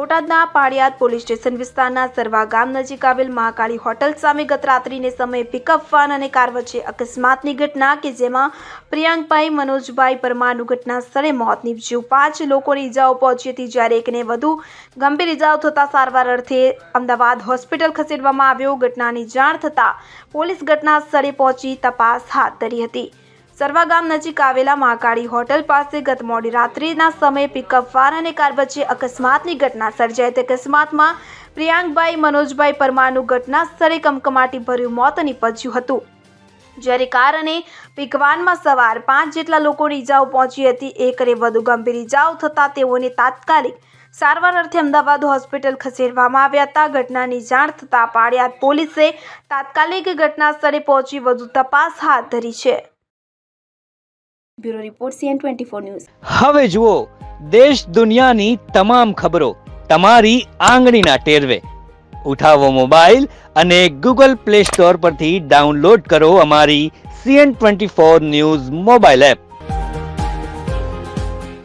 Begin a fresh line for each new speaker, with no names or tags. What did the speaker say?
બોટાદના Paliyad police station વિસ્તારના સરવા ગામ નજીક આવેલ મહાકાળી હોટલ સામે ગત રાત્રિને સમયે પિકઅપ વાન અને કાર વચ્ચે અકસ્માતની ઘટના કે જેમાં પ્રિયાંકભાઈ મનોજભાઈ પરમારનું ઘટના સ્થળે મોત નીપજ્યું। 5 લોકોને ઈજાઓ પહોંચી હતી, જ્યારે એકને વધુ ગંભીર ઈજાઓ થતા સારવાર અર્થે અમદાવાદ હોસ્પિટલ ખસેડવામાં આવ્યો। ઘટનાની જાણ થતાં પોલીસ ઘટના સ્થળે પહોંચી તપાસ હાથ ધરી હતી। સરવા ગામ નજીક આવેલા મહાકાળી હોટલ પાસે ગત મોડી રાત્રિના સમયે પિકઅપ વાન અને કાર વચ્ચે અકસ્માતની ઘટના સર્જાઈ હતી। અકસ્માતમાં પ્રિયાંકભાઈ મનોજભાઈ પરમારનું ઘટના સ્થળે કમકમાટીભર્યું મોત નીપજ્યું હતું, જ્યારે કાર અને પિકવાનમાં સવાર 5 જેટલા લોકોને ઈજાઓ પહોંચી હતી। એકને વધુ ગંભીર ઈજાઓ થતાં તેઓને તાત્કાલિક સારવાર અર્થે અમદાવાદ હોસ્પિટલ ખસેડવામાં આવ્યા હતા। ઘટનાની જાણ થતાં પાળિયાદ પોલીસે તાત્કાલિક ઘટના સ્થળે પહોંચી વધુ તપાસ હાથ ધરી છે। Bureau report CN24 news.
હવે જુઓ દેશ દુનિયાની તમામ ખબરો તમારી આંગળીના ટેરવે। ઉઠાવો મોબાઈલ અને Google Play Store પરથી ડાઉનલોડ કરો અમારી CN24 ન્યૂઝ મોબાઈલ એપ।